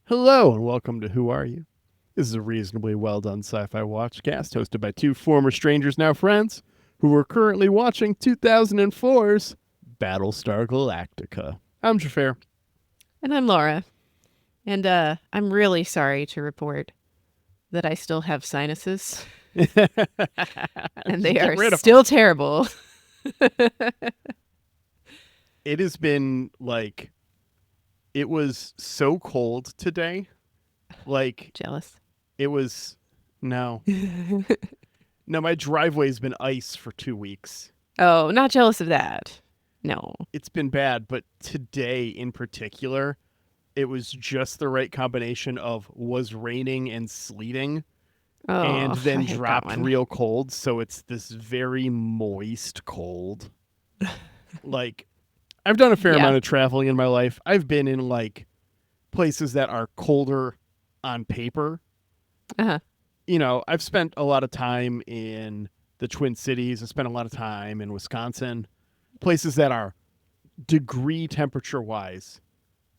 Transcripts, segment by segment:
Hello and welcome to Who Are You? This is a reasonably well done sci-fi watchcast hosted by two former strangers, now friends, who are currently watching 2004's Battlestar Galactica. I'm Xhafer. And I'm Laura. And I'm really sorry to report that I still have sinuses and they Get are rid of them. still terrible. It has been it was so cold today. Jealous. It was, no. No, my driveway's been ice for 2 weeks. Oh, not jealous of that. No. It's been bad, but today in particular, it was just the right combination of was raining and sleeting and Oh, I then hate that dropped one. real cold. So it's this very moist cold. Like, I've done a fair Yeah. amount of traveling in my life. I've been in places that are colder on paper. Uh-huh. I've spent a lot of time in the Twin Cities. I spent a lot of time in Wisconsin, places that are degree temperature wise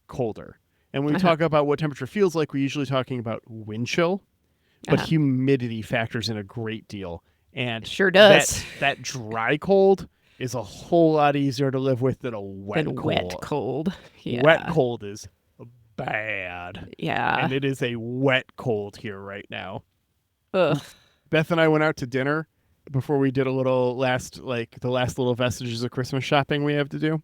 colder. And when we Uh-huh. talk about what temperature feels like, we're usually talking about wind chill, but Uh-huh. humidity factors in a great deal. And Sure that does. that dry cold is a whole lot easier to live with than a wet Then wet cold. cold. Wet Yeah. cold is bad. Yeah. And it is a wet cold here right now. Ugh. Beth and I went out to dinner before we did a little the last little vestiges of Christmas shopping we have to do.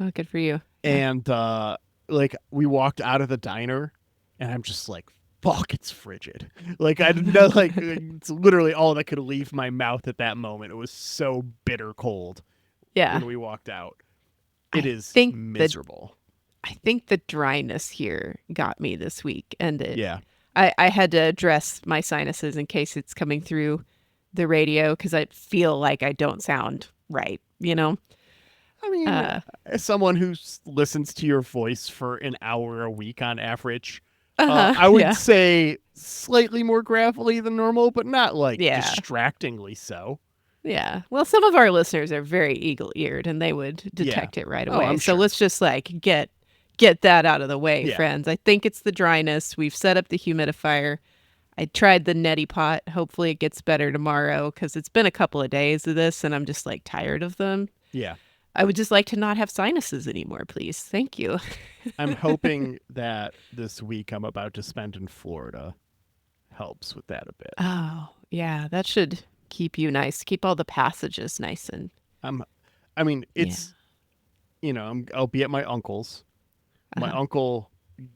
Oh, good for you. Yeah. And we walked out of the diner and I'm just like, fuck, it's frigid. I didn't know, it's literally all that could leave my mouth at that moment. It was so bitter cold Yeah. when we walked out. It I is think the miserable. I think the dryness here got me this week, and Yeah. I had to address my sinuses in case it's coming through the radio because I feel like I don't sound right, you know? I mean, Uh, as someone who listens to your voice for an hour a week on average, uh-huh. I would Yeah. say slightly more gravelly than normal, but not Yeah. distractingly so. Yeah. Well, some of our listeners are very eagle-eared and they would Yeah. detect it right Oh, away. I'm So sure. let's just get that out of the way, Yeah. friends. I think it's the dryness. We've set up the humidifier. I tried the neti pot. Hopefully it gets better tomorrow because it's been a couple of days of this and I'm just tired of them. Yeah. I would just like to not have sinuses anymore, please. Thank you. I'm hoping that this week I'm about to spend in Florida helps with that a bit. Oh, yeah, that should keep you nice. Keep all the passages nice and I'm I mean, yeah. it's I'll be at my uncle's. My Uh-huh. uncle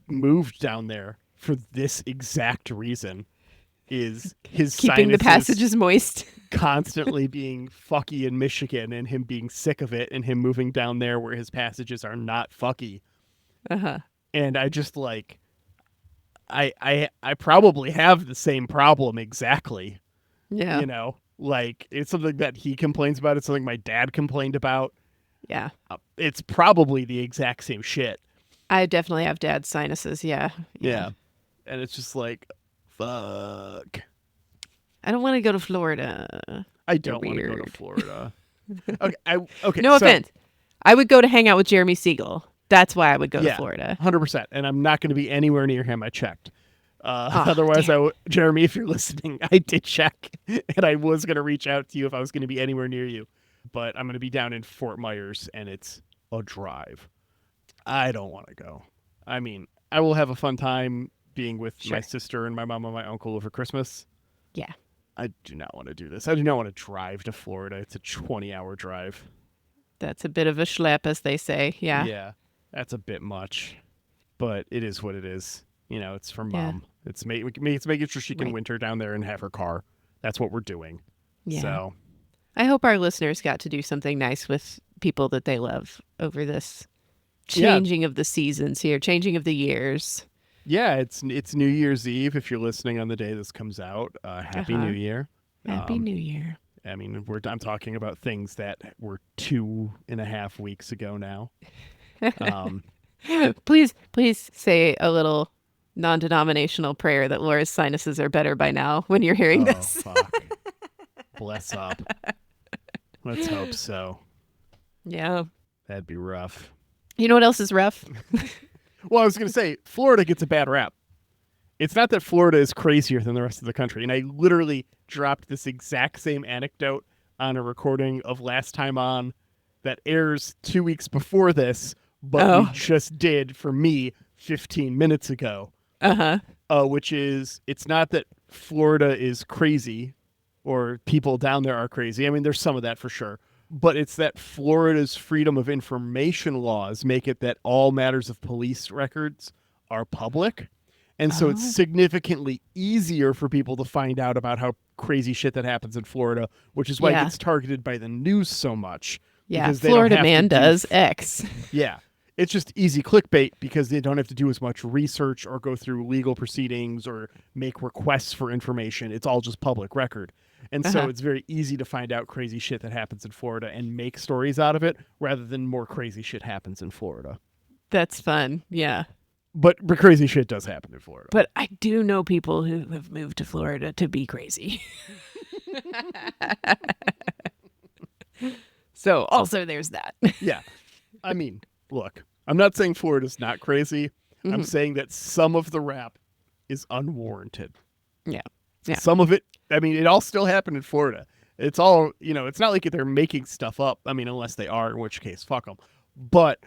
moved down there for this exact reason. Is his Keeping the sinuses passages moist. constantly being fucky in Michigan and him being sick of it and him moving down there where his passages are not fucky. Uh-huh. And I just I probably have the same problem exactly. Yeah. It's something that he complains about. It's something my dad complained about. Yeah. It's probably the exact same shit. I definitely have dad's sinuses. Yeah. Yeah. Yeah. And it's just like, fuck. I don't want to go to Florida. I They're don't want to go to weird. Florida. Okay. No So offense. I would go to hang out with Jeremy Siegel. That's why I would go to yeah, Florida. 100%. And I'm not going to be anywhere near him. I checked. Oh, Otherwise, damn. Jeremy, if you're listening, I did check, and I was going to reach out to you if I was going to be anywhere near you. But I'm going to be down in Fort Myers, and it's a drive. I don't want to go. I mean, I will have a fun time being with my Sure. sister and my mom and my uncle over Christmas. Yeah. I do not want to do this. I do not want to drive to Florida. It's a 20-hour drive. That's a bit of a schlep, as they say. Yeah. Yeah, that's a bit much, but it is what it is. It's for Yeah. mom. It's making sure she can Right. winter down there and have her car. That's what we're doing. Yeah. So I hope our listeners got to do something nice with people that they love over this yeah, changing of the seasons here, changing of the years. yeah. It's New Year's Eve if you're listening on the day this comes out. Happy New Uh-huh. Year. Happy New Year. I mean, I'm talking about things that were 2.5 weeks ago now. Um, Please say a little non-denominational prayer that Laura's sinuses are better by now when you're hearing oh this. fuck. Bless up. Let's hope so. Yeah. That'd be rough. You know what else is rough? Well, I was gonna say Florida gets a bad rap. It's not that Florida is crazier than the rest of the country. And I literally dropped this exact same anecdote on a recording of Last Time On that airs 2 weeks before this, but we just did, for me, 15 minutes ago. Which is, it's not that Florida is crazy or people down there are crazy. I mean, there's some of that for sure. But it's that Florida's freedom of information laws make it that all matters of police records are public. And so it's significantly easier for people to find out about how crazy shit that happens in Florida, which is why it gets targeted by the news so much. Yeah, Florida man does X. Yeah. It's just easy clickbait because they don't have to do as much research or go through legal proceedings or make requests for information. It's all just public record. And so it's very easy to find out crazy shit that happens in Florida and make stories out of it rather than more crazy shit happens in Florida. That's fun. Yeah. But crazy shit does happen in Florida. But I do know people who have moved to Florida to be crazy. So also there's that. Yeah. I mean, look, I'm not saying Florida's not crazy. I'm saying that some of the rap is unwarranted. Yeah. Some of it, I mean, it all still happened in Florida. It's all, it's not like they're making stuff up. I mean, unless they are, in which case, fuck them. But,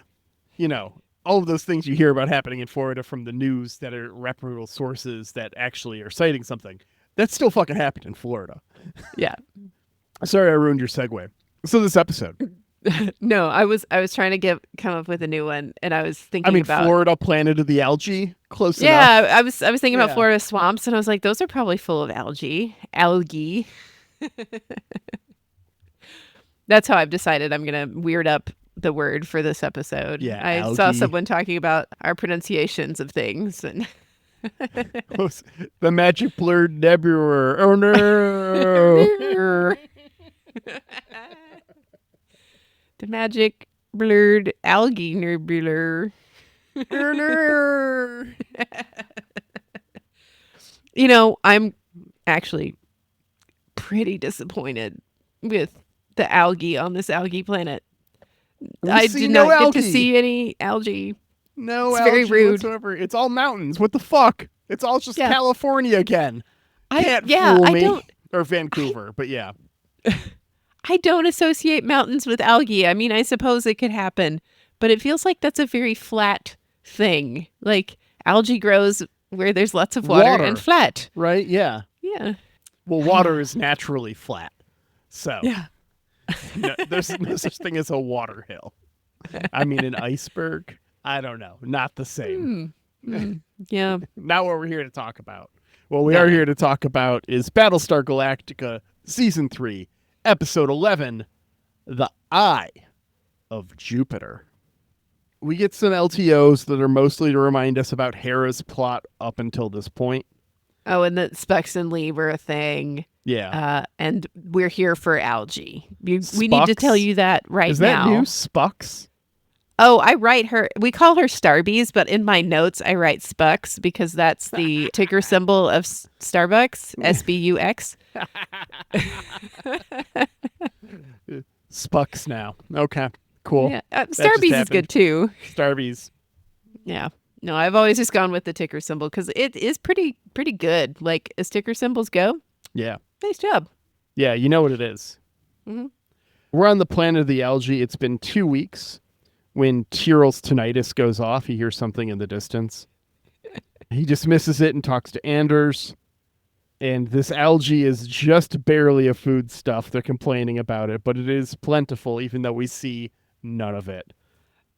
all of those things you hear about happening in Florida from the news that are reputable sources that actually are citing something, that still fucking happened in Florida. Yeah. Sorry I ruined your segue. So this episode. No, I was trying to come up with a new one, and I was thinking about Florida, planet of the algae, close enough. Yeah, I was thinking about Florida swamps, and I was like, those are probably full of algae. That's how I've decided I'm gonna weird up the word for this episode. Yeah, I algae. saw someone talking about our pronunciations of things, and the magic blurred nebula. Oh no. The magic blurred algae nebula. I'm actually pretty disappointed with the algae on this algae planet. I did not get to see any algae. No, it's algae very rude. Whatsoever. It's all mountains. What the fuck? It's all just California again. Can't fool me. Or Vancouver, but yeah. I don't associate mountains with algae. I mean, I suppose it could happen, but it feels like that's a very flat thing. Like algae grows where there's lots of water and flat. Right? Yeah. Yeah. Well, water is naturally flat. So yeah. There's no such thing as a water hill. I mean, an iceberg? I don't know. Not the same. Yeah. Not what we're here to talk about. What we are here to talk about is Battlestar Galactica Season 3, Episode 11, The Eye of Jupiter. We get some LTOs that are mostly to remind us about Hera's plot up until this point. Oh, and that Spux and Lee were a thing. Yeah. And we're here for algae. We need to tell you that now. Is that new? Spux? Oh, I write her. We call her Starbies, but in my notes, I write Spux because that's the ticker symbol of Starbucks, SBUX. Spux now. Okay, cool. Yeah. Starbies is good too. Starbies. Yeah. No, I've always just gone with the ticker symbol because it is pretty good. Like, as ticker symbols go. Yeah. Nice job. Yeah, you know what it is. Mm-hmm. We're on the planet of the algae. It's been 2 weeks. When Tyrell's tinnitus goes off, he hears something in the distance. He dismisses it and talks to Anders. And this algae is just barely a foodstuff. They're complaining about it, but it is plentiful, even though we see none of it.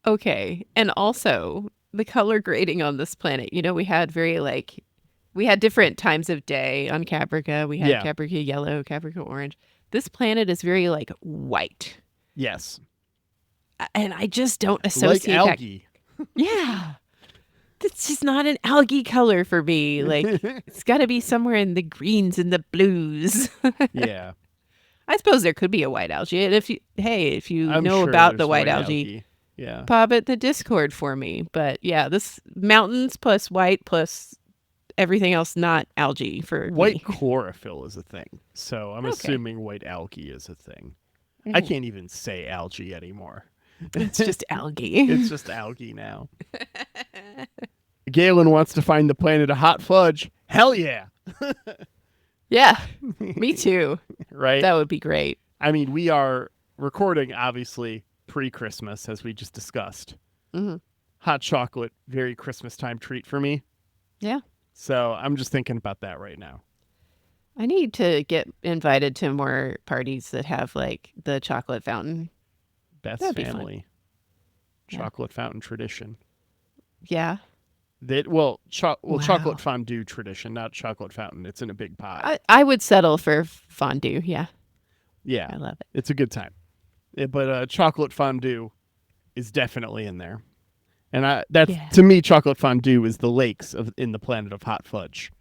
Okay. And also, the color grading on this planet, we had we had different times of day on Caprica. We had Caprica yellow, Caprica orange. This planet is very, white. Yes. And I just don't associate like algae. Yeah. It's just not an algae color for me. It's got to be somewhere in the greens and the blues. Yeah. I suppose there could be a white algae. And if you I'm know sure about the white algae, yeah, pop it the Discord for me. But yeah, this mountains plus white plus everything else not algae for white me. chlorophyll is a thing. So I'm assuming white algae is a thing. Mm-hmm. I can't even say algae anymore. It's just algae. It's just algae now. Galen wants to find the planet of hot fudge. Hell yeah. Yeah, me too. Right? That would be great. I mean, we are recording, obviously, pre-Christmas, as we just discussed. Mm-hmm. Hot chocolate, very Christmas time treat for me. Yeah. So I'm just thinking about that right now. I need to get invited to more parties that have like the chocolate fountain. Beth's That'd be family chocolate fountain tradition. Yeah. Chocolate fondue tradition, not chocolate fountain. It's in a big pot. I would settle for fondue. Yeah. Yeah. I love it. It's a good time. But chocolate fondue is definitely in there. And to me, chocolate fondue is the lakes in the planet of hot fudge.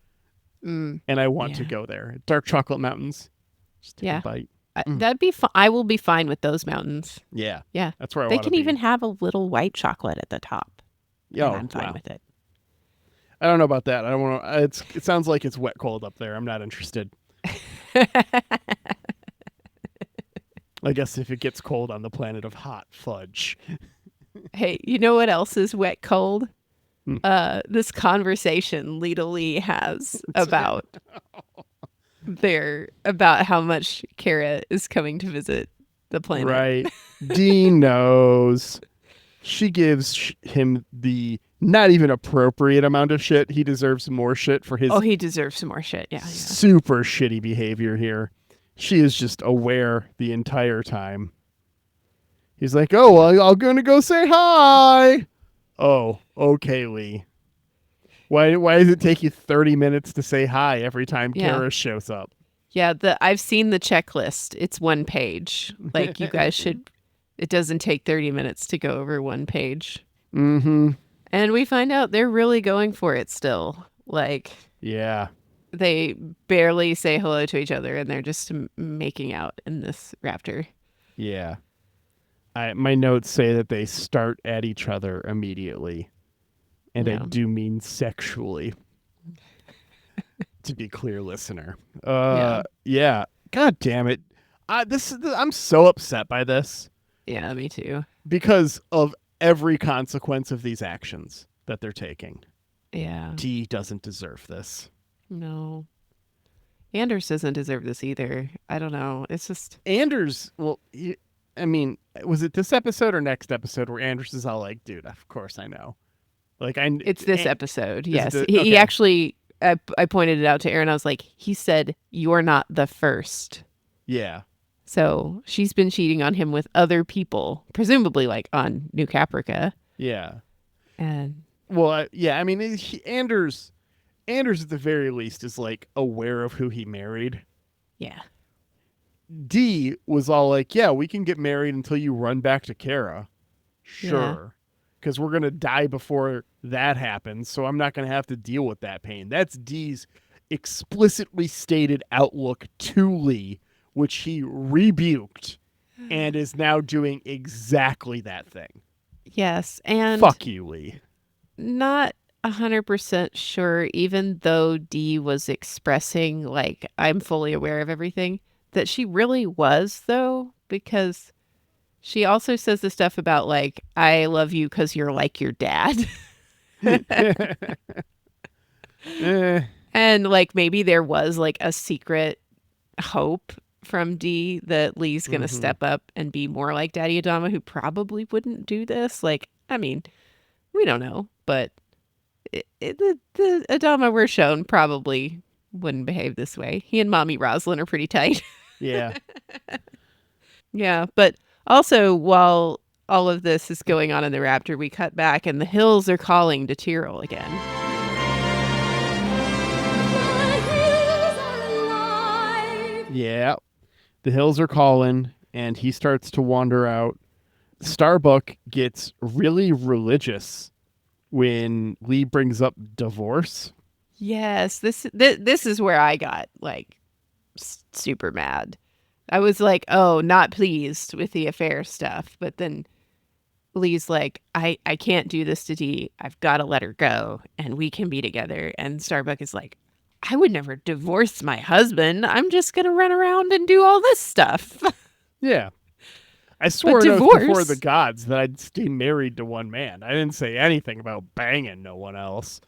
And I want to go there. Dark chocolate mountains. Just take a bite. That'd be fun. I will be fine with those mountains. Yeah. Yeah. That's where I want to be. They can even have a little white chocolate at the top. Yeah, I'm fine with it. I don't know about that. I don't want to. It sounds like it's wet cold up there. I'm not interested. I guess if it gets cold on the planet of hot fudge. Hey, you know what else is wet cold? This conversation Lita Lee has about about how much Kara is coming to visit the planet. Right. Dean knows. She gives him the not even appropriate amount of shit. He deserves more shit for his... Oh, he deserves some more shit. Yeah. Super shitty behavior here. She is just aware the entire time. He's like, oh, well, I'm going to go say hi. Oh, okay, Lee. Why does it take you 30 minutes to say hi every time Kara shows up? Yeah, I've seen the checklist. It's 1 page. Like, you guys should... It doesn't take 30 minutes to go over 1 page. Mm-hmm. And we find out they're really going for it still. Like... Yeah. They barely say hello to each other, and they're just making out in this raptor. Yeah. My notes say that they start at each other immediately. And I do mean sexually. To be clear, listener. Yeah. God damn it. I'm so upset by this. Yeah, me too. Because of every consequence of these actions that they're taking. Yeah. T doesn't deserve this. No. Anders doesn't deserve this either. I don't know. It's just... Anders, well, I mean, was it this episode or next episode where Anders is all like, dude, of course I know. Like, It's this episode, yes. Okay. He actually, I pointed it out to Aaron. I was like, he said, you're not the first. Yeah. So she's been cheating on him with other people, presumably like on New Caprica. Yeah. And... Well, yeah, I mean, Anders at the very least is like aware of who he married. Yeah. D was all like, yeah, we can get married until you run back to Kara. Sure. Because we're going to die before that happens, so I'm not going to have to deal with that pain. That's D's explicitly stated outlook to Lee, which he rebuked and is now doing exactly that thing. Yes, and... Fuck you, Lee. Not 100% sure, even though Dee was expressing, like, I'm fully aware of everything, that she really was, though, because she also says the stuff about, like, I love you because you're like your dad. And, like, maybe there was, like, a secret hope from Dee that Lee's going to step up and be more like Daddy Adama, who probably wouldn't do this. Like, I mean, we don't know, but the Adama we're shown probably wouldn't behave this way. He and Mommy Roslyn are pretty tight. Yeah. Yeah, but also while all of this is going on in the Raptor, we cut back and the hills are calling to Tyrrell again. Yeah. The hills are calling and he starts to wander out. Starbuck gets really religious when Lee brings up divorce. Yes, this is where I got like super mad. I was like, oh, not pleased with the affair stuff. But then Lee's like, I can't do this to Dee. I've got to let her go and we can be together. And Starbuck is like, I would never divorce my husband. I'm just going to run around and do all this stuff. Yeah. I swore But an oath before the divorce. gods that I'd stay married to one man. I didn't say anything about banging no one else.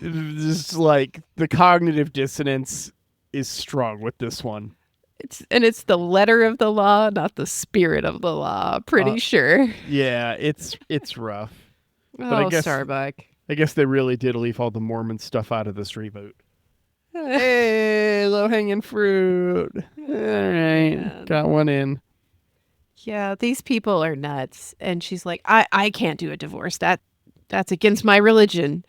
Just like the cognitive dissonance is strong with this one. It's the letter of the law, not the spirit of the law. Uh, Pretty sure. yeah, it's rough. But Oh, Starbuck. I guess they really did leave all the Mormon stuff out of this reboot. Hey, low hanging fruit. All right, Man. got one in. Yeah, these people are nuts. And she's like, I can't do a divorce. That's against my religion.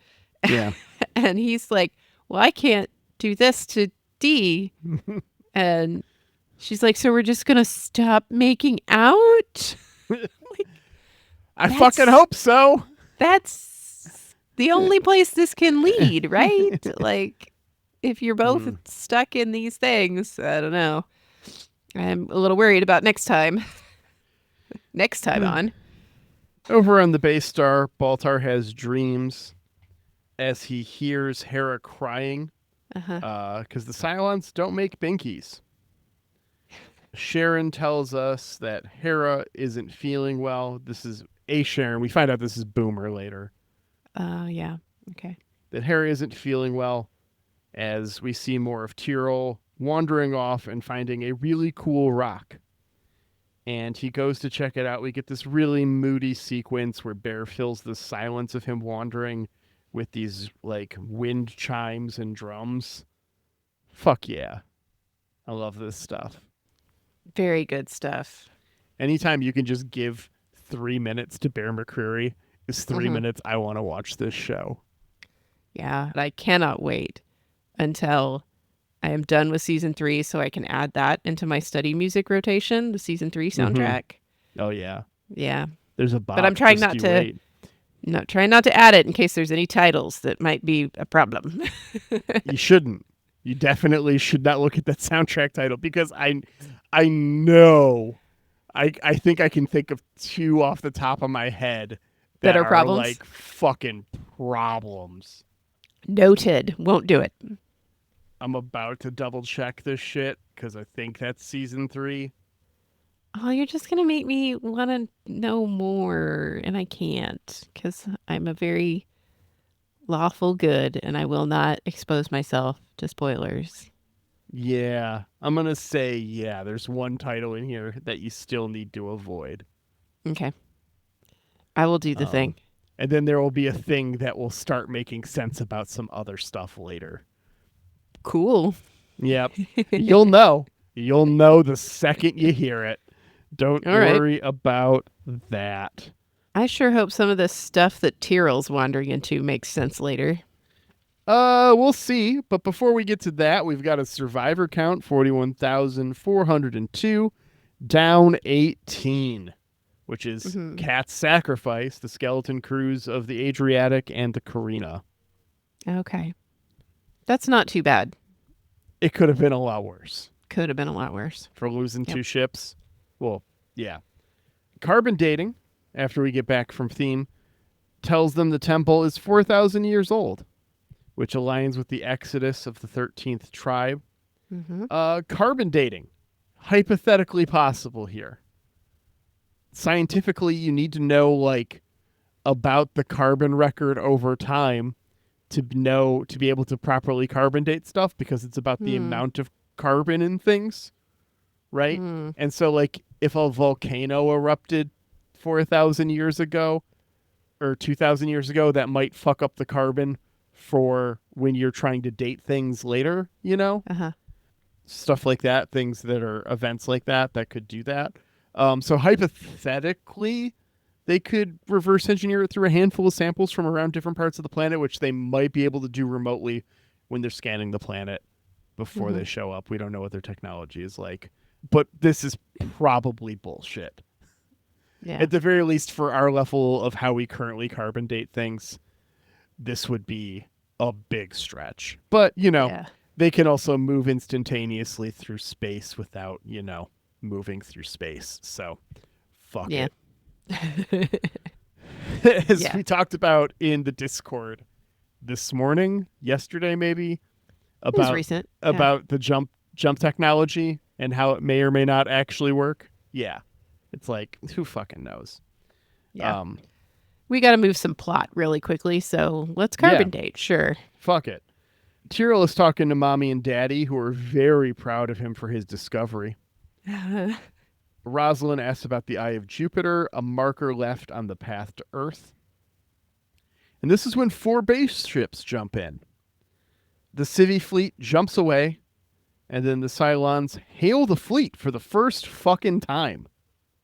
Yeah. And he's like, well, I can't do this to D. And she's like, so we're just gonna stop making out? I fucking hope so. That's the only place this can lead, right? Like, if you're both stuck in these things, I don't know. I'm a little worried about next time. Next time on. Over on the base star, Baltar has dreams as he hears Hera crying because the Cylons don't make binkies. Sharon tells us that Hera isn't feeling well. This is a Sharon. We find out this is Boomer later. Yeah. Okay. That Hera isn't feeling well as we see more of Tyrell wandering off and finding a really cool rock. And he goes to check it out. We get this really moody sequence where Bear fills the silence of him wandering with these like wind chimes and drums. Fuck yeah. I love this stuff. Very good stuff. Anytime you can just give 3 minutes to Bear McCreary is 3 minutes I want to watch this show. Yeah. And I cannot wait until I am done with season 3 so I can add that into my study music rotation, the season 3 soundtrack. Oh yeah. Yeah. There's a bop. But I'm trying just not you to wait. trying not to add it in case there's any titles that might be a problem. You shouldn't. You definitely should not look at that soundtrack title because I know I think I can think of 2 off the top of my head That are problems? like fucking problems. Noted. Won't do it. I'm about to double check this shit because I think that's season 3. Oh, you're just going to make me want to know more, and I can't because I'm a very lawful good, and I will not expose myself to spoilers. Yeah, I'm gonna say yeah. There's one title in here that you still need to avoid. Okay. I will do the thing. And then there will be a thing that will start making sense about some other stuff later. Cool. Yep. You'll know. You'll know the second you hear it. Don't All right. worry about that. I sure hope some of the stuff that Tyrell's wandering into makes sense later. We'll see. But before we get to that, we've got a survivor count, 41,402, down 18, which is Cat's Sacrifice, the skeleton crews of the Adriatic and the Carina. Okay. That's not too bad. It could have been a lot worse. Could have been a lot worse. For losing 2 ships. Well, yeah. Carbon dating, after we get back from theme, tells them the temple is 4,000 years old, which aligns with the exodus of the 13th tribe. Carbon dating, hypothetically possible here. Scientifically, you need to know like about the carbon record over time to be able to properly carbon date stuff because it's about the amount of carbon in things, right? And so like if a volcano erupted 4,000 years ago or 2,000 years ago, that might fuck up the carbon for when you're trying to date things later, you know? Stuff like that, things that are events like that could do that. So hypothetically, they could reverse engineer it through a handful of samples from around different parts of the planet, which they might be able to do remotely when they're scanning the planet before they show up. We don't know what their technology is like. But this is probably bullshit. Yeah. At the very least, for our level of how we currently carbon date things, this would be a big stretch. But, you know, they can also move instantaneously through space without, you know, moving through space. So, fuck it. As we talked about in the Discord this morning, yesterday maybe, about recent. about the jump technology and how it may or may not actually work. Yeah. It's like, who fucking knows? Yeah. We got to move some plot really quickly, so let's carbon date. Sure. Fuck it. Tyrell is talking to Mommy and Daddy, who are very proud of him for his discovery. Rosalind asks about the Eye of Jupiter, a marker left on the path to Earth. And this is when 4 base ships jump in. The Civi fleet jumps away, and then the Cylons hail the fleet for the first fucking time.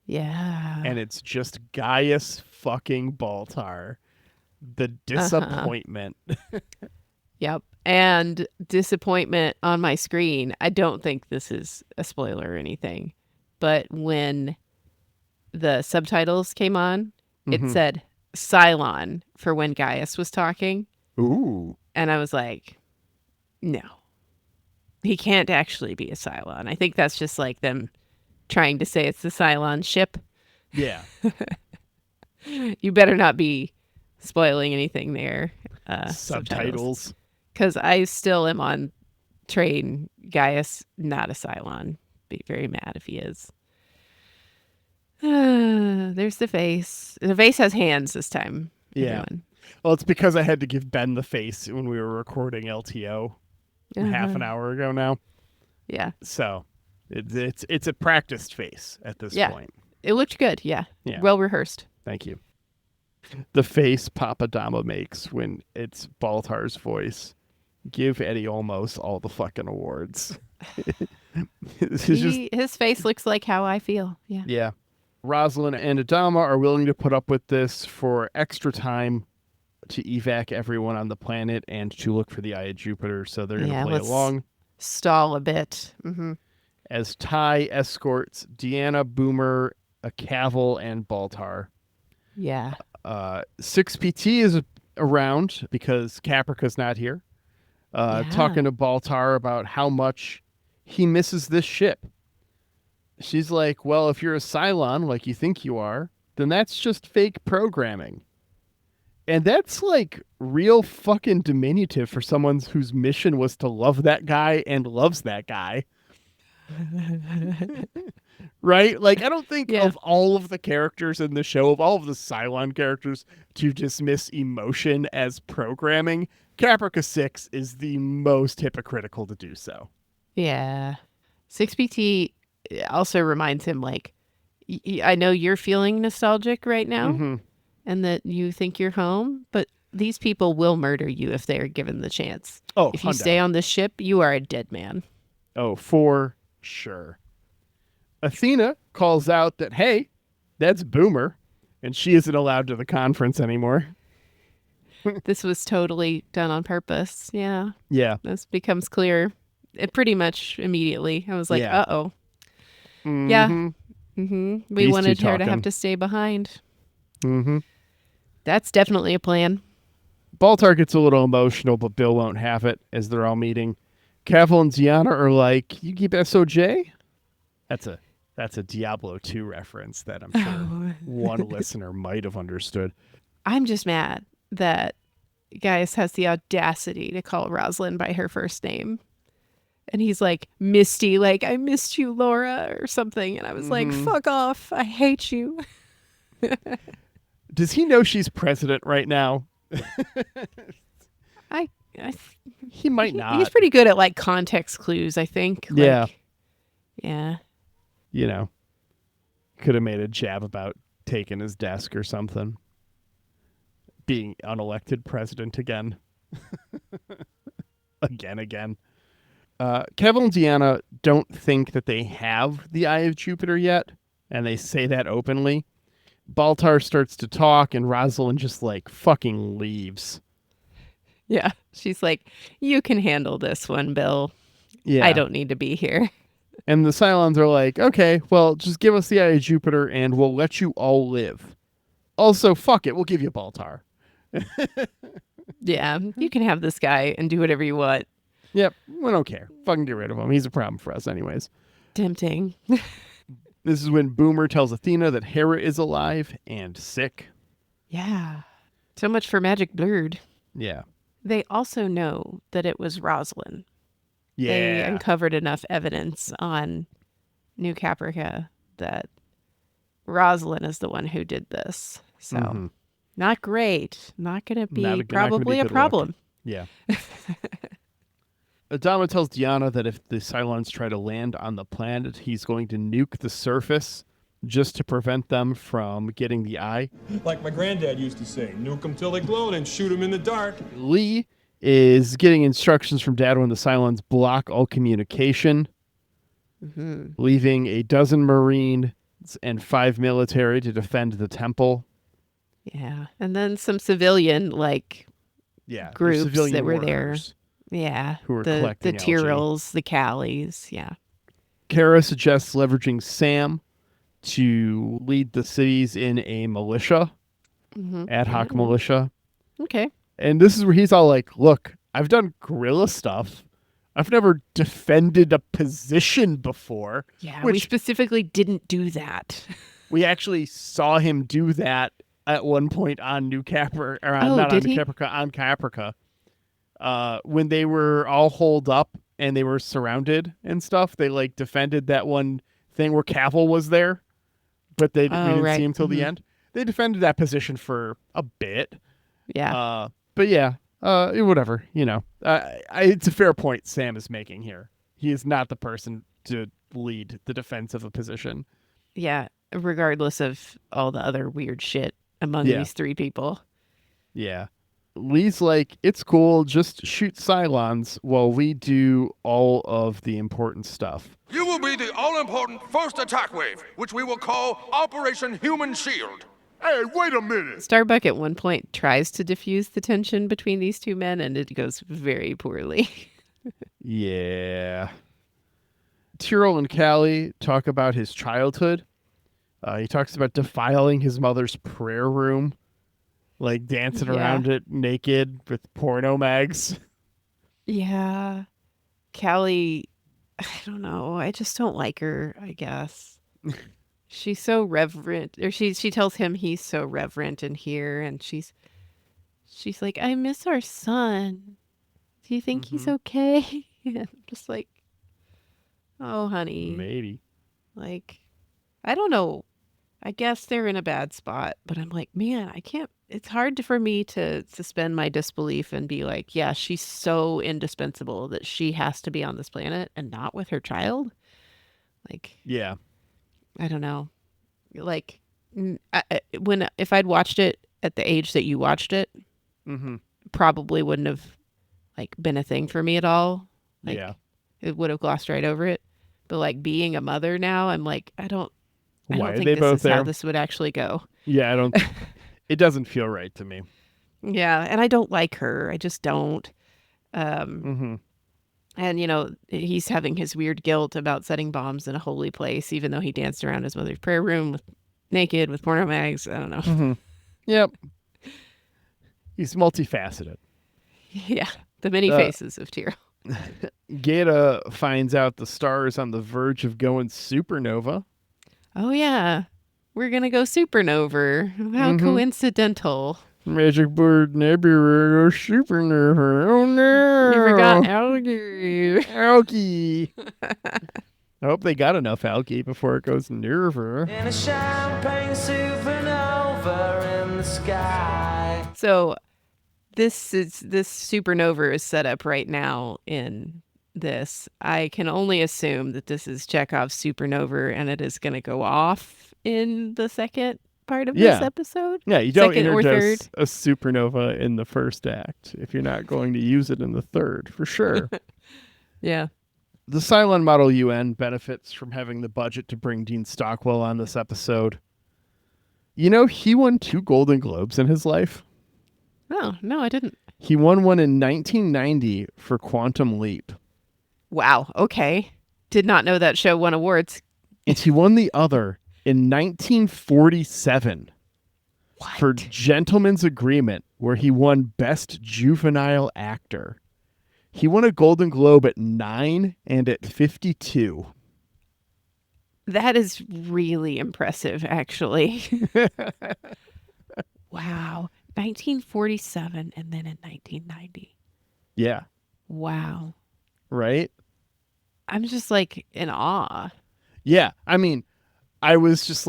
Yeah. And it's just Gaius fucking Baltar. The disappointment. Yep. And disappointment on my screen. I don't think this is a spoiler or anything. But when the subtitles came on, it said Cylon for when Gaius was talking. Ooh. And I was like, no. He can't actually be a Cylon. I think that's just like them trying to say it's the Cylon ship. Yeah. You better not be spoiling anything there. Subtitles. Because I still am on train Gaius, not a Cylon. Be very mad if he is. There's the face. The face has hands this time. Yeah. Everyone. Well, it's because I had to give Ben the face when we were recording LTO half an hour ago now. Yeah. So it's a practiced face at this point. It looked good. Yeah. Well rehearsed. Thank you. The face Papa Dama makes when it's Baltar's voice. Give Eddie Olmos all the fucking awards. His face looks like how I feel. Yeah. Yeah. Rosalind and Adama are willing to put up with this for extra time to evac everyone on the planet and to look for the Eye of Jupiter. So they're going to play along. Stall a bit. Mm-hmm. As Ty escorts Deanna, Boomer, Cavil, and Baltar. Yeah. 6PT is around because Caprica's not here. Talking to Baltar about how much he misses this ship. She's like, well, if you're a Cylon like you think you are, then that's just fake programming. And that's like real fucking diminutive for someone whose mission was to love that guy and loves that guy. Right? Like, I don't think of all of the characters in the show, of all of the Cylon characters, to dismiss emotion as programming. Caprica 6 is the most hypocritical to do so. Yeah. 6PT also reminds him, like, I know you're feeling nostalgic right now and that you think you're home, but these people will murder you if they are given the chance. Oh, if you stay on this ship, you are a dead man. Oh, for sure. Athena calls out that, hey, that's Boomer, and she isn't allowed to the conference anymore. This was totally done on purpose. Yeah. Yeah. This becomes clear pretty much immediately. I was like, uh-oh. Mm-hmm. Yeah. Mm-hmm. We wanted her to have to stay behind. Mm-hmm. That's definitely a plan. Baltar gets a little emotional, but Bill won't have it as they're all meeting. Cavil and Ziana are like, you keep SOJ? That's a Diablo 2 reference that I'm sure one listener might have understood. I'm just mad that Gaius has the audacity to call Rosalind by her first name. And he's like, Misty, like, I missed you, Laura, or something. And I was like, fuck off. I hate you. Does he know she's president right now? He might not. He's pretty good at, like, context clues, I think. Like, yeah. You know, could have made a jab about taking his desk or something. Being unelected president again. Again. Kevin and Deanna don't think that they have the Eye of Jupiter yet, and they say that openly. Baltar starts to talk, and Rosalind just, like, fucking leaves. Yeah. She's like, you can handle this one, Bill. Yeah. I don't need to be here. And the Cylons are like, okay, well, just give us the Eye of Jupiter, and we'll let you all live. Also, fuck it, we'll give you Baltar. Yeah, you can have this guy and do whatever you want. Yep, we don't care. Fucking get rid of him. He's a problem for us anyways. Tempting. This is when Boomer tells Athena that Hera is alive and sick. Yeah. So much for Magic Blurred. Yeah. They also know that it was Rosalind. Yeah. They uncovered enough evidence on New Caprica that Rosalind is the one who did this. So not great. Not going to be probably a problem. Yeah. Adama tells Deanna that if the Cylons try to land on the planet, he's going to nuke the surface just to prevent them from getting the eye. Like my granddad used to say, nuke them till they glowed and shoot them in the dark. Lee is getting instructions from Dad when the Cylons block all communication, leaving a dozen Marines and 5 military to defend the temple. Yeah. And then some civilian, groups civilian that were workers. there. Yeah. Who were the collecting algae. Tyrrells, the Callies. Yeah. Kara suggests leveraging Sam to lead the cities in a militia, ad hoc militia. Okay. And this is where he's all like, look, I've done guerrilla stuff. I've never defended a position before. Yeah, we specifically didn't do that. We actually saw him do that at one point on New Caprica, or on Caprica, when they were all holed up and they were surrounded and stuff. They defended that one thing where Cavill was there, but we didn't see him till the end. They defended that position for a bit. Yeah. But yeah, whatever, it's a fair point Sam is making here. He is not the person to lead the defense of a position. Yeah, regardless of all the other weird shit among these 3 people. Yeah. Lee's like, it's cool, just shoot Cylons while we do all of the important stuff. You will be the all-important first attack wave, which we will call Operation Human Shield. Hey, wait a minute! Starbuck at one point tries to diffuse the tension between these 2 men, and it goes very poorly. Yeah. Tyrell and Callie talk about his childhood. He talks about defiling his mother's prayer room, dancing around it naked with porno mags. Yeah. Callie, I don't know. I just don't like her, I guess. She's so reverent, or she tells him he's so reverent in here, and she's like, I miss our son. Do you think he's okay? And I'm just like, oh, honey. Maybe. I don't know. I guess they're in a bad spot, but I'm like, man, I can't. It's hard for me to suspend my disbelief and be like, yeah, she's so indispensable that she has to be on this planet and not with her child. Yeah. I don't know. If I'd watched it at the age that you watched it, probably wouldn't have been a thing for me at all. It would have glossed right over it. But being a mother now, I'm like, I don't think this is how this would actually go. Yeah, it doesn't feel right to me. Yeah, and I don't like her. I just don't. And, he's having his weird guilt about setting bombs in a holy place, even though he danced around his mother's prayer room naked with porno mags. I don't know. Yep. He's multifaceted. Yeah, the many faces of Tyrell. Gaeta finds out the star is on the verge of going supernova. Oh, yeah. We're going to go supernova. How coincidental. Magic Bird Nebula supernova. Oh, no. You forgot Algae. Algae. I hope they got enough algae before it goes nerva. In a champagne supernova in the sky. So this supernova is set up right now in this. I can only assume that this is Chekhov's supernova, and it is going to go off in the second part of this episode. Yeah, you don't second introduce a supernova in the first act if you're not going to use it in the third, for sure. Yeah. The Cylon Model UN benefits from having the budget to bring Dean Stockwell on this episode. He won 2 Golden Globes in his life. Oh, no, I didn't. He won one in 1990 for Quantum Leap. Wow, okay. Did not know that show won awards. And he won the other in 1947 for Gentleman's Agreement, where he won Best Juvenile Actor. He won a Golden Globe at 9 and at 52. That is really impressive, actually. Wow. 1947 and then in 1990. Yeah. Wow. Right? I'm just in awe. Yeah. I mean, I was just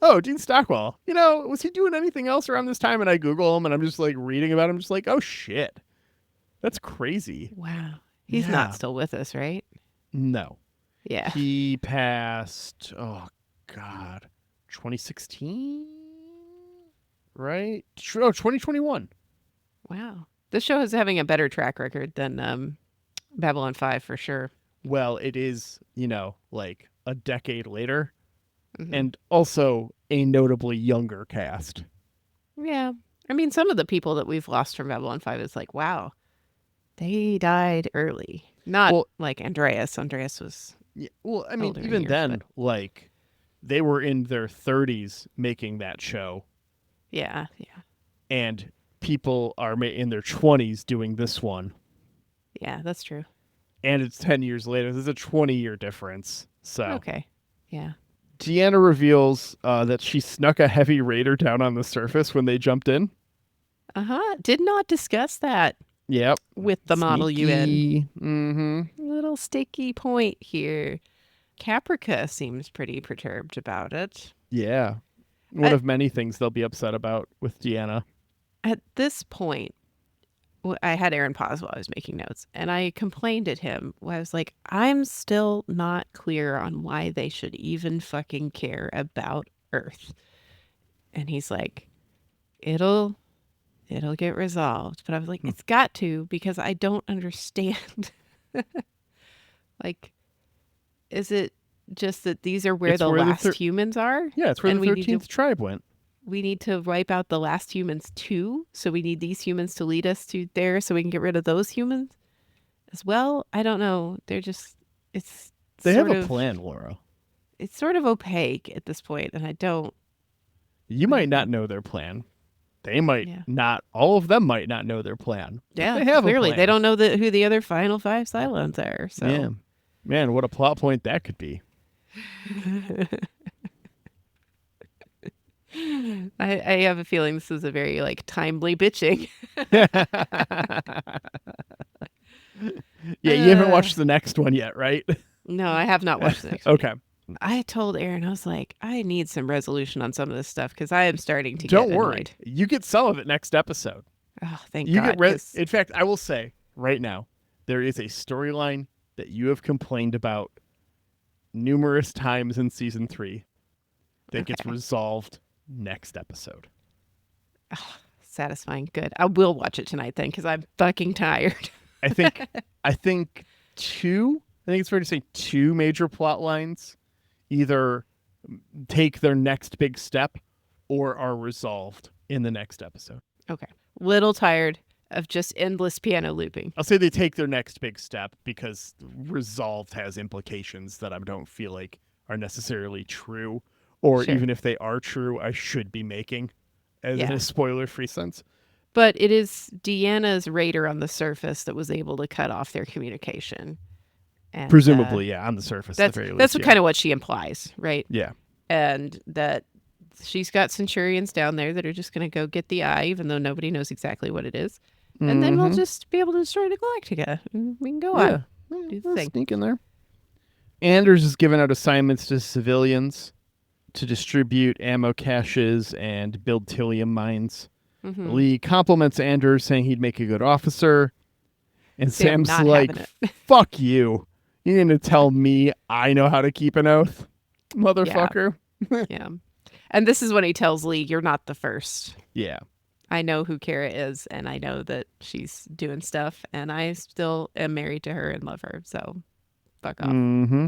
oh, Dean Stockwell. Was he doing anything else around this time? And I Google him, and I'm just like reading about him, just like, oh shit, that's crazy. Wow. He's Yeah. not still with us, right? No, Yeah. he passed. Oh God, 2016, right? Oh, 2021. Wow. This show is having a better track record than Babylon 5 for sure. Well, it is, like a decade later, Mhm. and also a notably younger cast. Yeah. I mean, some of the people that we've lost from Babylon 5 is like, wow, they died early. Not Well- like Andreas. Andreas was, Yeah, well, I mean, Older even years, then, but- like, they were in their 30s making that show, yeah. and people are in their 20s doing this one, Yeah, that's true. and it's 10 years later. There's a 20-year difference. So Okay. Yeah. Deanna reveals that she snuck a heavy raider down on the surface when they jumped in. Did not discuss that Yep. with the model UN. Mm-hmm. Little sticky point here. Caprica seems pretty perturbed about it. Yeah. One of many things they'll be upset about with Deanna. At this point, I had Aaron pause while I was making notes, and I complained at him. I was like, I'm still not clear on why they should even fucking care about Earth. And he's like, it'll get resolved. But I was like, it's got to, because I don't understand. Like, is it just that these are where It's the where the last humans are? Yeah, it's where And the we need to- 13th tribe went. we need to wipe out the last humans too. So we need these humans to lead us to there so we can get rid of those humans as well. I don't know. They're just, it's They have sort a of- plan, Laura. It's sort of opaque at this point, and I don't. You might not know their plan. They might Yeah. not. All of them might not know their plan. But Yeah, they have clearly a they plan. don't know who the other final 5 Cylons are. So Yeah. Man, what a plot point that could be. I have a feeling this is a very like timely bitching. Yeah, you haven't watched the next one yet, right? No, I have not watched the next one. Okay. I told Aaron, I was like, I need some resolution on some of this stuff because I am starting to Don't get worry. annoyed. You get some of it next episode. Oh, thank You God. get 'cause- In fact, I will say right now, there is a storyline that you have complained about numerous times in season 3 that gets Okay. resolved next episode. Satisfying. Good. I will watch it tonight then because I'm fucking tired. I think it's fair to say 2 major plot lines either take their next big step or are resolved in the next episode. Okay. Little tired of just endless piano looping. I'll say they take their next big step because resolved has implications that I don't feel like are necessarily true, or Sure. even if they are true, I should be making as in Yeah. a spoiler-free sense. But it is Deanna's raider on the surface that was able to cut off their communication. And, Presumably, yeah, on the surface. that's at the very that's least, kind of what she implies, right? yeah. And that she's got Centurions down there that are just going to go get the eye, even though nobody knows exactly what it is. And then we'll just be able to destroy the Galactica. And we can go on. Do the thing. Sneak in there. Anders is giving out assignments to civilians to distribute ammo caches and build Tillium mines. Mhm. Lee compliments Anders, saying he'd make a good officer. And Sam Sam's not like, having it. fuck you. You're going to tell me I know how to keep an oath? Motherfucker. Yeah. And this is when he tells Lee, you're not the first. Yeah. I know who Kara is, and I know that she's doing stuff, and I still am married to her and love her. So fuck off. Mm-hmm.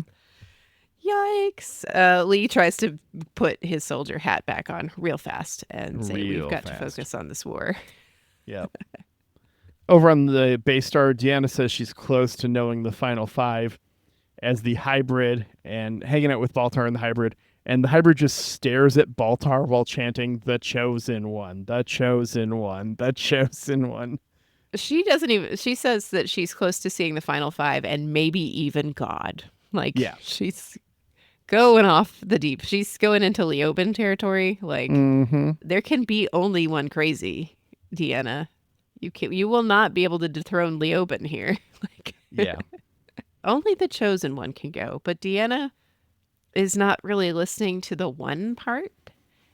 Yikes. Lee tries to put his soldier hat back on real fast and say, Real we've got fast. to focus on this war. Yep. Over on the base star, Deanna says she's close to knowing the final 5 as the hybrid and hanging out with Baltar and the hybrid. And the hybrid just stares at Baltar while chanting, "The Chosen One, the Chosen One, the Chosen One." She says that she's close to seeing the final 5 and maybe even God. Like, Yeah. she's going off the deep. She's going into Leoben territory. Like, Mm-hmm. there can be only one crazy, Deanna. You will not be able to dethrone Leoben here. Like, Yeah. only the chosen one can go. But Deanna is not really listening to the one part.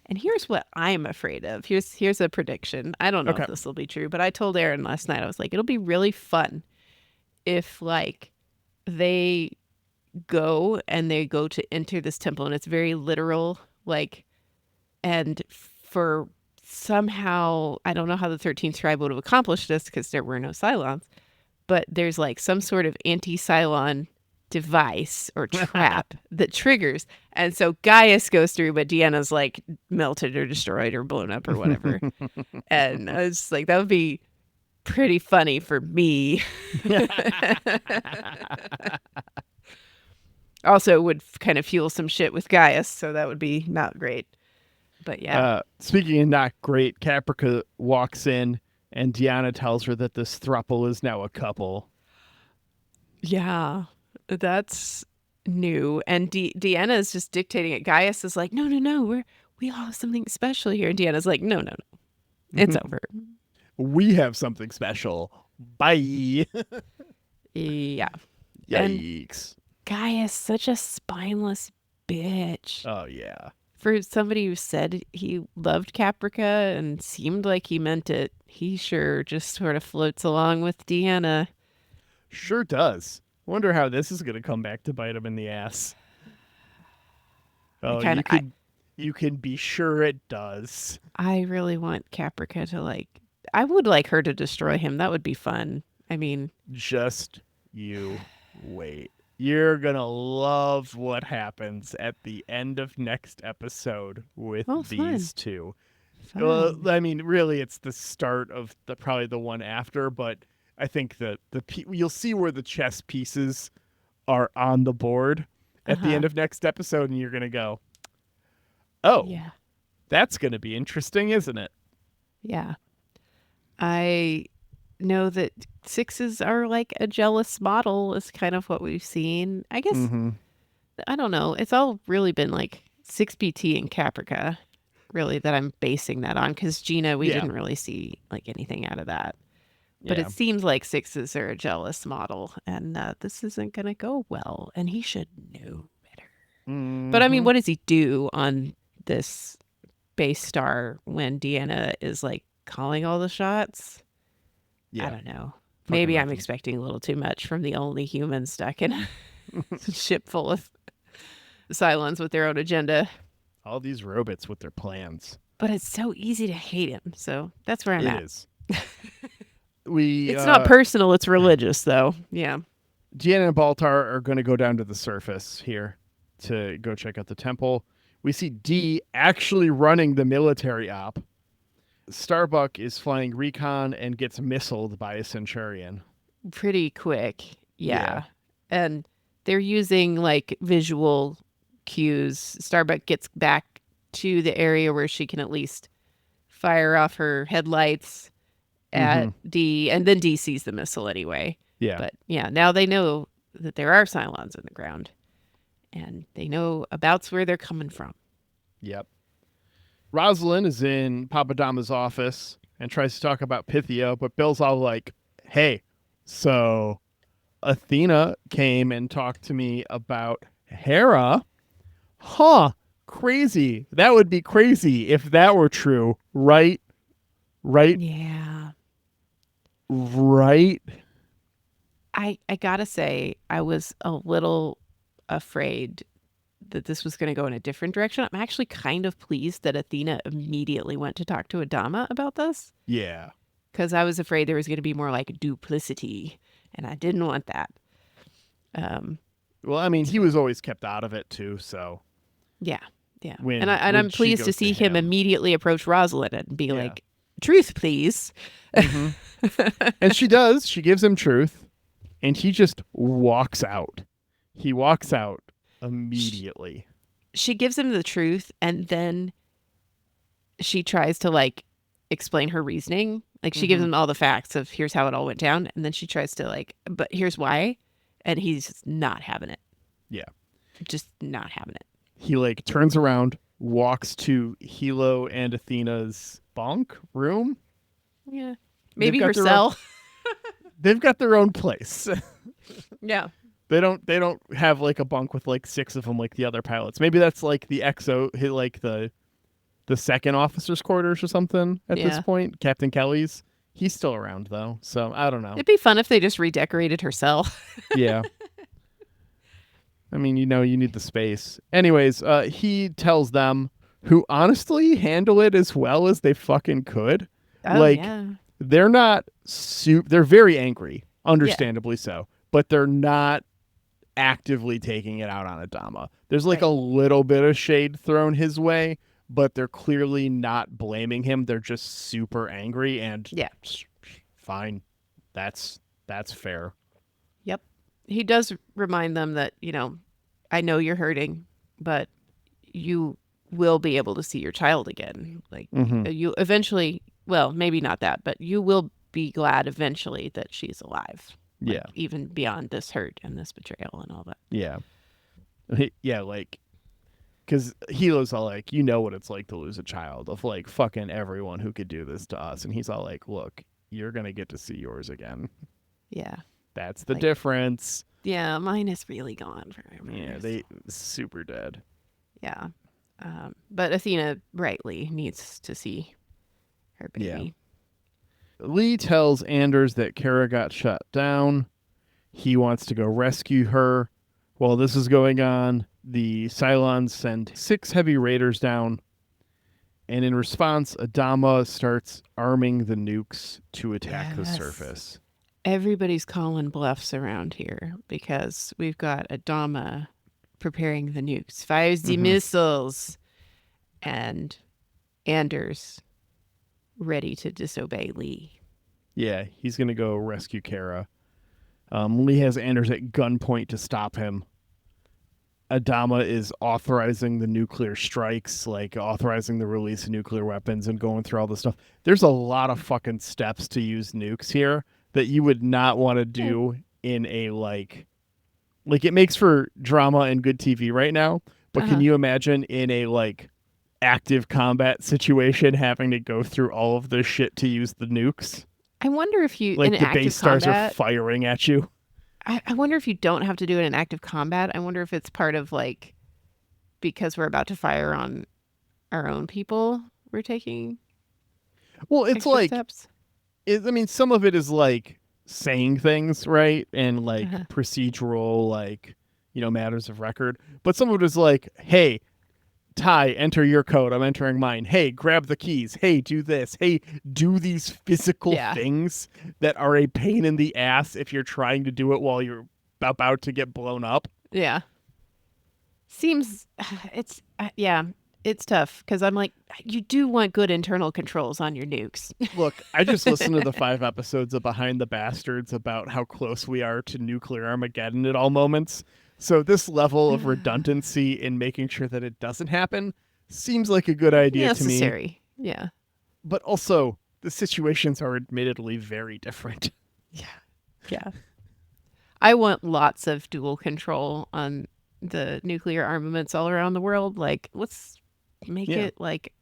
And here's what I'm afraid of. Here's a prediction. I don't know Okay. if this will be true, but I told Aaron last night, I was like, it'll be really fun if like they go to enter this temple and it's very literal, like, and for somehow, I don't know how the 13th tribe would have accomplished this because there were no Cylons, but there's like some sort of anti-Cylon device or trap that triggers. And so Gaius goes through, but Deanna's like melted or destroyed or blown up or whatever. And I was like, that would be pretty funny for me. Also would kind of fuel some shit with Gaius, so that would be not great. But yeah. Speaking of not great, Caprica walks in and Deanna tells her that this throuple is now a couple. Yeah, that's new. And Deanna is just dictating it. Gaius is like, no, we all have something special here. And Deanna's like, no. It's over. We have something special. Bye. Yeah. Yikes. And Gaius, such a spineless bitch. Oh, yeah. For somebody who said he loved Caprica and seemed like he meant it, he sure just sort of floats along with Deanna. Sure does. Wonder how this is going to come back to bite him in the ass. Oh, you can be sure it does. I really want Caprica to I would like her to destroy him. That would be fun. I mean, just you wait. You're going to love what happens at the end of next episode with these two. Fun. Well, I mean, really, it's the start of probably the one after, but I think that you'll see where the chess pieces are on the board at the end of next episode, and you're going to go, oh, yeah, that's going to be interesting, isn't it? Yeah. I know that sixes are like a jealous model is kind of what we've seen. I guess, I don't know. It's all really been like 6PT and Caprica, really, that I'm basing that on, because Gina, we didn't really see like anything out of that. But it seems like sixes are a jealous model, and this isn't going to go well, and he should know better. But I mean, what does he do on this base star when Deanna is like calling all the shots? Yeah. I don't know. Maybe I'm expecting a little too much from the only human stuck in a ship full of Cylons with their own agenda. All these robots with their plans. But it's so easy to hate him, so that's where I'm at. It is. It's not personal, it's religious, though. Yeah. Deanna and Baltar are going to go down to the surface here to go check out the temple. We see Dee actually running the military op. Starbuck is flying recon and gets missiled by a Centurion. Pretty quick. Yeah. And they're using like visual cues. Starbuck gets back to the area where she can at least fire off her headlights at Dee, and then Dee sees the missile anyway. Yeah. But yeah, now they know that there are Cylons in the ground, and they know about where they're coming from. Yep. Rosalind is in Papadama's office and tries to talk about Pythia, but Bill's all like, hey, so Athena came and talked to me about Hera. Huh. Crazy. That would be crazy if that were true. Right? Yeah. Right? I gotta say, I was a little afraid that this was going to go in a different direction. I'm actually kind of pleased that Athena immediately went to talk to Adama about this. Yeah. Because I was afraid there was going to be more like duplicity, and I didn't want that. Well, I mean, he was always kept out of it too, so. Yeah. When I'm she pleased to goes see to him him. immediately approach Rosalind and be like, truth, please. And she does. She gives him truth, and he just walks out. He walks out immediately. She gives him the truth, and then she tries to like explain her reasoning. Like she gives him all the facts of here's how it all went down, and then she tries to like, but here's why, and he's not having it. Yeah. Just not having it. He like turns around, walks to Hilo and Athena's bunk room. Yeah. Maybe They've her got their cell. They've got their own place. Yeah. They don't have like a bunk with like 6 of them like the other pilots. Maybe that's like the the second officer's quarters or something at this Yeah. point. Captain Kelly's. He's still around though, so I don't know. It'd be fun if they just redecorated her cell. Yeah. I mean, you need the space. Anyways, he tells them, who honestly handle it as well as they fucking could. Oh, Like, yeah. they're not they're very angry, understandably so, but they're not actively taking it out on Adama. There's like Right. a little bit of shade thrown his way, but they're clearly not blaming him. They're just super angry and Yeah. fine. That's fair. Yep. He does remind them that, I know you're hurting, but you will be able to see your child again. Like, you eventually, well, maybe not that, but you will be glad eventually that she's alive. Like, Yeah. even beyond this hurt and this betrayal and all that. Yeah. Yeah, like, because Hilo's all like, you know what it's like to lose a child of like fucking everyone who could do this to us. And he's all like, look, you're going to get to see yours again. Yeah. That's the Like- difference. Yeah, mine is really gone forever. Yeah, they super dead. Yeah. But Athena rightly needs to see her baby. Lee tells Anders that Kara got shut down. He wants to go rescue her. While this is going on, the Cylons send 6 heavy raiders down. And in response, Adama starts arming the nukes to attack the Yes. surface. Everybody's calling bluffs around here because we've got Adama preparing the nukes, fires the missiles, and Anders ready to disobey Lee. Yeah, he's going to go rescue Kara. Lee has Anders at gunpoint to stop him. Adama is authorizing the nuclear strikes, like authorizing the release of nuclear weapons and going through all this stuff. There's a lot of fucking steps to use nukes here that you would not want to do in a like it makes for drama and good TV right now. But can you imagine in a like active combat situation having to go through all of this shit to use the nukes? I wonder if you Like in the active base stars combat, are firing at you. I wonder if you don't have to do it in active combat. I wonder if it's part of like because we're about to fire on our own people, we're taking Well, it's extra like steps. I mean, some of it is like saying things, right? And like Uh-huh. procedural, like, matters of record. But some of it is like, hey, Ty, enter your code. I'm entering mine. Hey, grab the keys. Hey, do this. Hey, do these physical Yeah. things that are a pain in the ass if you're trying to do it while you're about to get blown up. Yeah. Seems it's it's tough because I'm like, you do want good internal controls on your nukes. Look, I just listened to the 5 episodes of Behind the Bastards about how close we are to nuclear Armageddon at all moments. So this level of redundancy in making sure that it doesn't happen seems like a good idea to me. Necessary. Yeah. But also, the situations are admittedly very different. Yeah. I want lots of dual control on the nuclear armaments all around the world. Like, let's make Yeah. it like,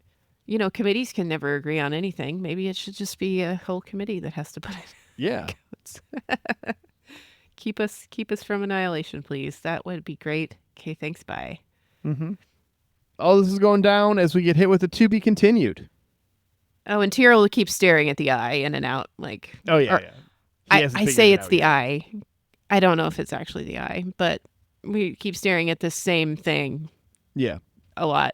committees can never agree on anything. Maybe it should just be a whole committee that has to put it. Yeah. Keep us from annihilation, please. That would be great. Okay, thanks. Bye. All this is going down as we get hit with a to be continued. Oh, and Tyrell keeps staring at the eye in and out. Like, Oh, yeah, or- yeah. He I hasn't figured say it it's out the yet. eye. I don't know if it's actually the eye, but we keep staring at the same thing Yeah. a lot.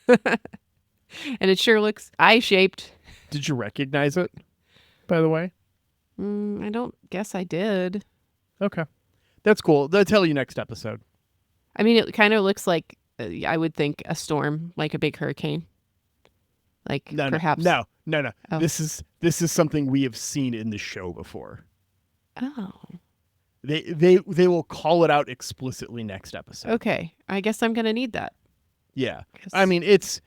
And it sure looks eye-shaped. Did you recognize it, by the way? I don't guess I did. Okay. That's cool. They'll tell you next episode. I mean, it kind of looks like, I would think, a storm, like a big hurricane. Like, No, perhaps. no. Oh. This is something we have seen in the show before. Oh, They will call it out explicitly next episode. okay. I guess I'm going to need that. Yeah. 'Cause- I mean, it's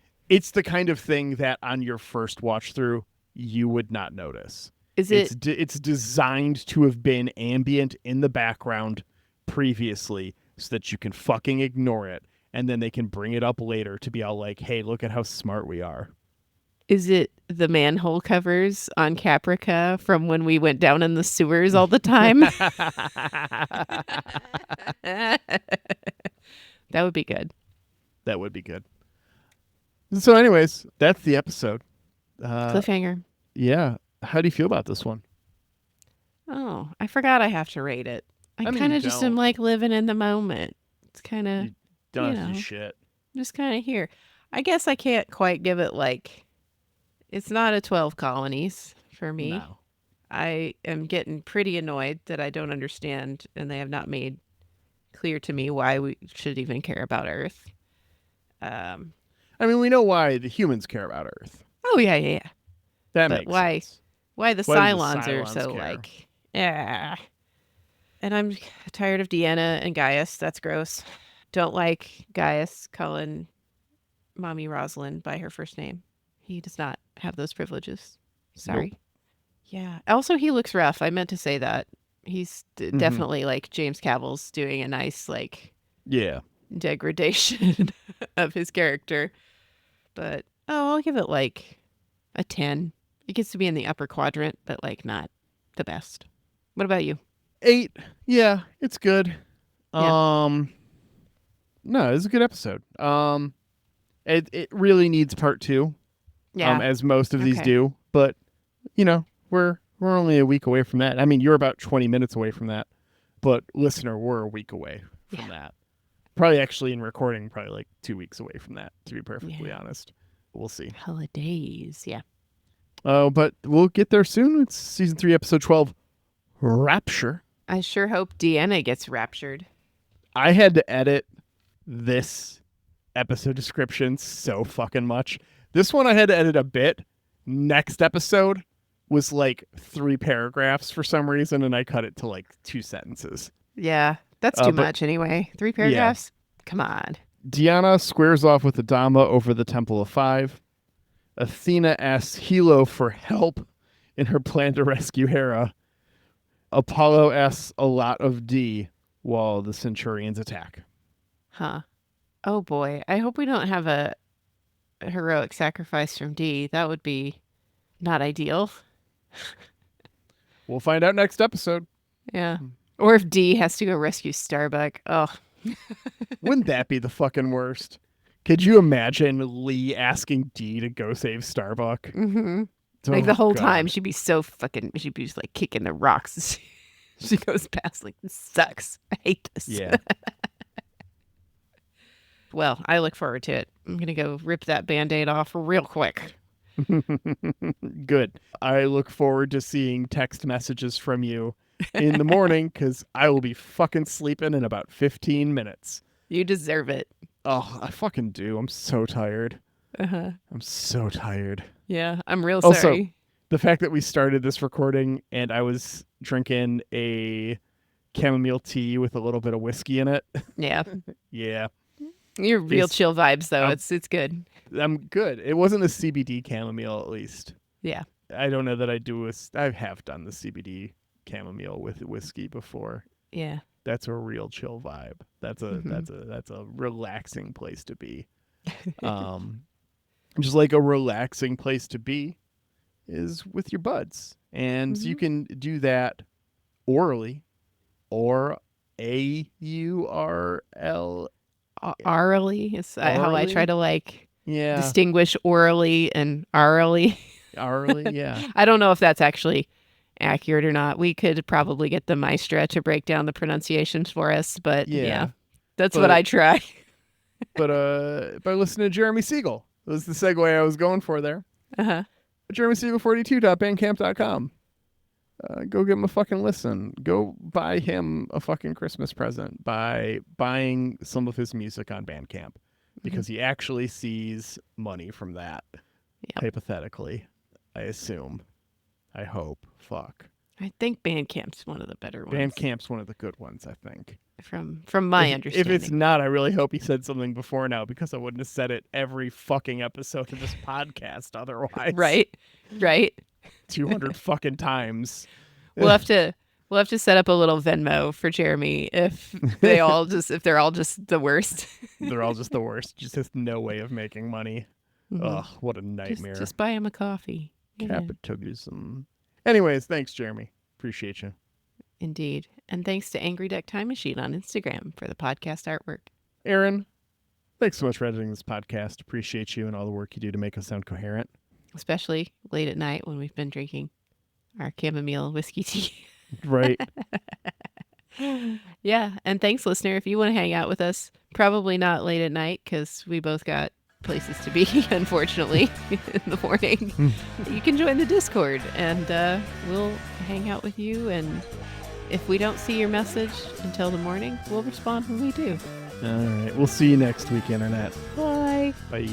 the kind of thing that on your first watch through you would not notice. Is it... It's designed to have been ambient in the background previously so that you can fucking ignore it and then they can bring it up later to be all like, "Hey, look at how smart we are." Is it the manhole covers on Caprica from when we went down in the sewers all the time? That would be good. That would be good. So, anyways, that's the episode. Cliffhanger. Yeah. How do you feel about this one? Oh, I forgot I have to rate it. I mean, kind you of just don't. am like living in the moment. It's kind of, You don't you have to know, do shit. just kind of here. I guess I can't quite give it like, it's not a 12 colonies for me. No. I am getting pretty annoyed that I don't understand and they have not made clear to me why we should even care about Earth. I mean, we know why the humans care about Earth. Oh, yeah. That But makes why? sense. Why the Why do the Cylons are Cylons so care? like, yeah. And I'm tired of Deanna and Gaius. That's gross. Don't like Gaius calling Mommy Rosalind by her first name. He does not have those privileges. Sorry. Nope. Yeah. Also, he looks rough. I meant to say that. He's Mm-hmm. definitely like James Cavill's doing a nice like Yeah. degradation of his character. But I'll give it like a 10. It gets to be in the upper quadrant, but like not the best. What about you? 8. Yeah, it's good. Yeah. No, it's a good episode. It really needs part 2. Yeah. As most of these Okay. do, but you know, we're only a week away from that. I mean, you're about 20 minutes away from that, but listener, we're a week away from that. Probably actually in recording, probably like 2 weeks away from that, to be perfectly honest. We'll see. Holidays. Yeah. Oh, but we'll get there soon. It's season 3, episode 12, Rapture. I sure hope Deanna gets raptured. I had to edit this episode description so fucking much. This one I had to edit a bit. Next episode was like 3 paragraphs for some reason, and I cut it to like 2 sentences. Yeah. That's too but- much anyway. 3 paragraphs? Come on. Diana squares off with Adama over the Temple of 5. Athena asks Hilo for help in her plan to rescue Hera. Apollo asks a lot of D while the Centurions attack. Huh. Oh boy. I hope we don't have a heroic sacrifice from D. That would be not ideal. We'll find out next episode. Yeah. Or if D has to go rescue Starbuck. Oh. Wouldn't that be the fucking worst? Could you imagine Lee asking D to go save Starbuck? Mm-hmm. Oh, Like the whole God. time she'd be so fucking, she'd be just like kicking the rocks. She goes past like, this sucks. I hate this. Yeah. Well, I look forward to it. I'm going to go rip that Band-Aid off real quick. Good. I look forward to seeing text messages from you in the morning because I will be fucking sleeping in about 15 minutes. You deserve it. Oh, I fucking do. I'm so tired. Uh-huh. I'm so tired. Yeah, I'm real Also, sorry. The fact that we started this recording and I was drinking a chamomile tea with a little bit of whiskey in it. Yeah. Yeah. You're real It's- chill vibes, though. I'm- It's good. I'm good. It wasn't a CBD chamomile, at least. Yeah. I don't know that I have done the CBD chamomile with whiskey before. Yeah. That's a real chill vibe. That's a relaxing place to be. Just like a relaxing place to be is with your buds. And you can do that orally or AURL. Orally is how I try to like Yeah. distinguish orally and orally. Orally, yeah. I don't know if that's actually accurate or not. We could probably get the maestra to break down the pronunciations for us, but yeah, that's what But- I try. But by listening to Jeremy Siegel. That was the segue I was going for there. Uh-huh. JeremySiegel42.bandcamp.com. Go give him a fucking listen. Go buy him a fucking Christmas present by buying some of his music on Bandcamp because he actually sees money from that. Yep. Hypothetically, I assume. I hope. Fuck. I think Bandcamp's one of the better ones. Bandcamp's one of the good ones, I think. From my If understanding. it's not, I really hope he said something before now because I wouldn't have said it every fucking episode of this podcast otherwise. right. 200 fucking times. We'll have to set up a little Venmo for Jeremy if they're all just the worst. They're all just the worst. Just has no way of making money. Ugh, what a nightmare. Just buy him a coffee. Yeah, Capitalism. Anyways, thanks, Jeremy. Appreciate you. indeed. And thanks to Angry Duck Time Machine on Instagram for the podcast artwork. Aaron, Thanks so much for editing this podcast. Appreciate you and all the work you do to make us sound coherent. Especially late at night when we've been drinking our chamomile whiskey tea. Right. Yeah. And thanks, listener. If you want to hang out with us, probably not late at night because we both got places to be, unfortunately, in the morning. You can join the Discord and we'll hang out with you. And if we don't see your message until the morning, we'll respond when we do. All right. We'll see you next week, Internet. Bye. Bye.